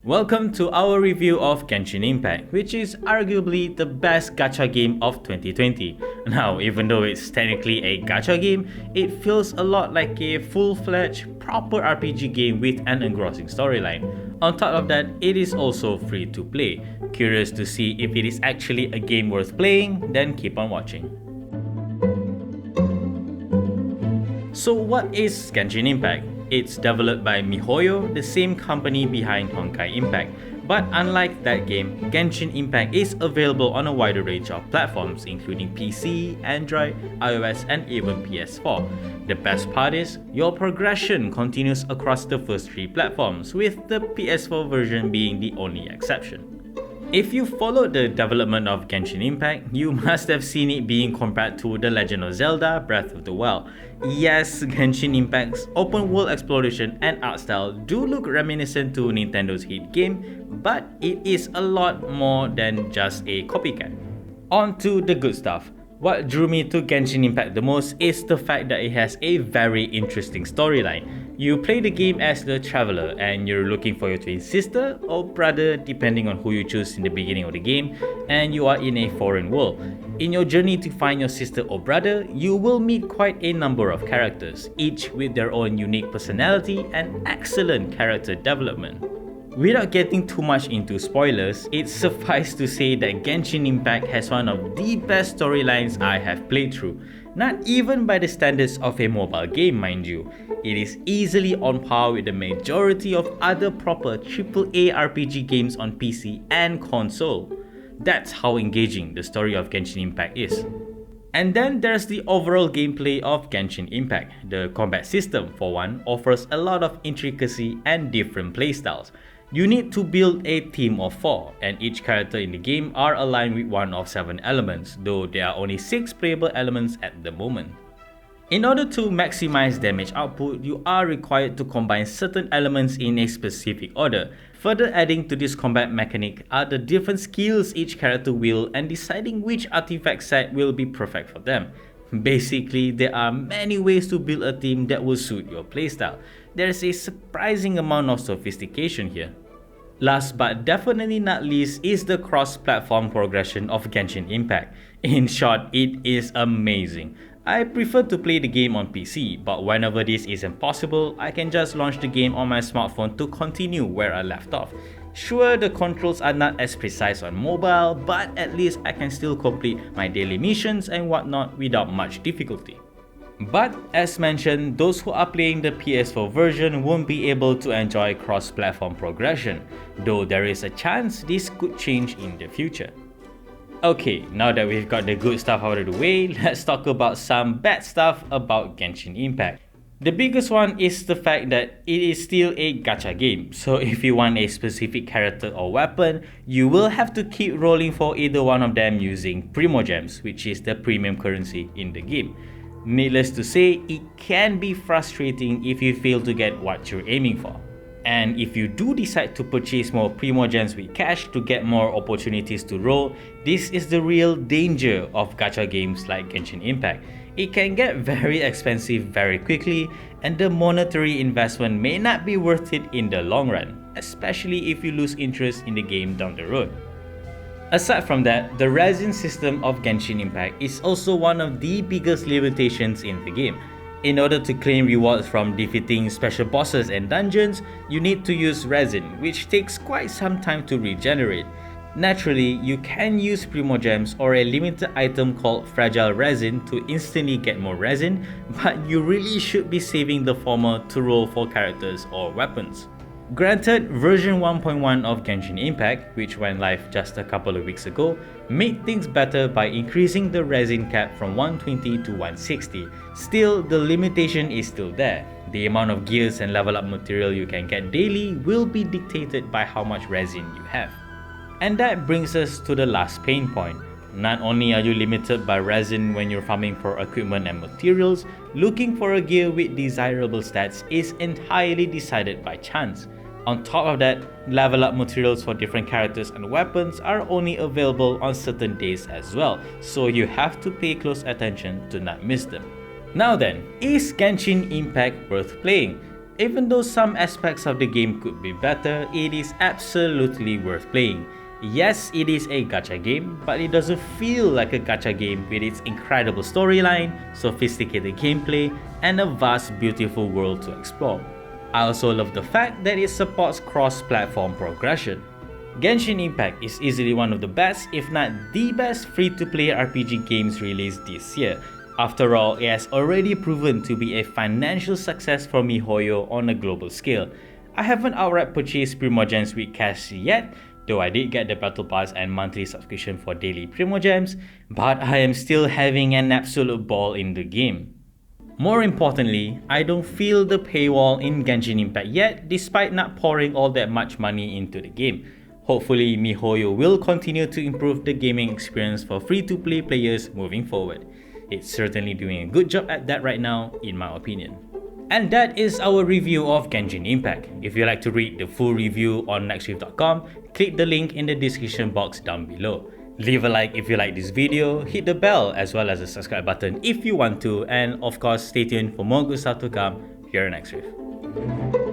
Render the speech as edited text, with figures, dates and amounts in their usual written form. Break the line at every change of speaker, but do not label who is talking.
Welcome to our review of Genshin Impact, which is arguably the best gacha game of 2020. Now, even though it's technically a gacha game, it feels a lot like a full-fledged, proper RPG game with an engrossing storyline. On top of that, it is also free to play. Curious to see if it is actually a game worth playing? Then keep on watching. So what is Genshin Impact? It's developed by Mihoyo, the same company behind Honkai Impact. But unlike that game, Genshin Impact is available on a wider range of platforms including PC, Android, iOS and even PS4. The best part is, your progression continues across the first three platforms, with the PS4 version being the only exception. If you followed the development of Genshin Impact, you must have seen it being compared to The Legend of Zelda Breath of the Wild. Yes, Genshin Impact's open world exploration and art style do look reminiscent to Nintendo's hit game, but it is a lot more than just a copycat. On to the good stuff. What drew me to Genshin Impact the most is the fact that it has a very interesting storyline. You play the game as the Traveler and you're looking for your twin sister or brother depending on who you choose in the beginning of the game, and you are in a foreign world. In your journey to find your sister or brother, you will meet quite a number of characters, each with their own unique personality and excellent character development. Without getting too much into spoilers, it suffices to say that Genshin Impact has one of the best storylines I have played through. Not even by the standards of a mobile game, mind you. It is easily on par with the majority of other proper AAA RPG games on PC and console. That's how engaging the story of Genshin Impact is. And then there's the overall gameplay of Genshin Impact. The combat system, for one, offers a lot of intricacy and different playstyles. You need to build a team of 4, and each character in the game are aligned with one of 7 elements, though there are only 6 playable elements at the moment. In order to maximize damage output, you are required to combine certain elements in a specific order. Further adding to this combat mechanic are the different skills each character will and deciding which artifact set will be perfect for them. Basically, there are many ways to build a team that will suit your playstyle. There's a surprising amount of sophistication here. Last but definitely not least is the cross-platform progression of Genshin Impact. In short, it is amazing. I prefer to play the game on PC, but whenever this isn't possible, I can just launch the game on my smartphone to continue where I left off. Sure, the controls are not as precise on mobile, but at least I can still complete my daily missions and whatnot without much difficulty. But as mentioned, those who are playing the PS4 version won't be able to enjoy cross-platform progression, though there is a chance this could change in the future. Okay, now that we've got the good stuff out of the way, let's talk about some bad stuff about Genshin Impact. The biggest one is the fact that it is still a gacha game, so if you want a specific character or weapon, you will have to keep rolling for either one of them using Primogems, which is the premium currency in the game. Needless to say, it can be frustrating if you fail to get what you're aiming for. And if you do decide to purchase more Primogems with cash to get more opportunities to roll, this is the real danger of gacha games like Genshin Impact. It can get very expensive very quickly, and the monetary investment may not be worth it in the long run, especially if you lose interest in the game down the road. Aside from that, the resin system of Genshin Impact is also one of the biggest limitations in the game. In order to claim rewards from defeating special bosses and dungeons, you need to use resin, which takes quite some time to regenerate. Naturally, you can use Primogems or a limited item called Fragile Resin to instantly get more resin, but you really should be saving the former to roll for characters or weapons. Granted, version 1.1 of Genshin Impact, which went live just a couple of weeks ago, made things better by increasing the resin cap from 120 to 160. Still, the limitation is still there. The amount of gears and level up material you can get daily will be dictated by how much resin you have. And that brings us to the last pain point. Not only are you limited by resin when you're farming for equipment and materials, looking for a gear with desirable stats is entirely decided by chance. On top of that, level up materials for different characters and weapons are only available on certain days as well, so you have to pay close attention to not miss them. Now then, is Genshin Impact worth playing? Even though some aspects of the game could be better, it is absolutely worth playing. Yes, it is a gacha game, but it doesn't feel like a gacha game with its incredible storyline, sophisticated gameplay, and a vast, beautiful world to explore. I also love the fact that it supports cross-platform progression. Genshin Impact is easily one of the best, if not the best, free-to-play RPG games released this year. After all, it has already proven to be a financial success for Mihoyo on a global scale. I haven't outright purchased Primogems with cash yet, though I did get the Battle Pass and monthly subscription for daily Primogems, but I am still having an absolute ball in the game. More importantly, I don't feel the paywall in Genshin Impact yet, despite not pouring all that much money into the game. Hopefully, Mihoyo will continue to improve the gaming experience for free-to-play players moving forward. It's certainly doing a good job at that right now, in my opinion. And that is our review of Genshin Impact. If you'd like to read the full review on nextriff.com, click the link in the description box down below. Leave a like if you like this video, hit the bell as well as the subscribe button if you want to, and of course stay tuned for more good stuff to come here on Nextriff.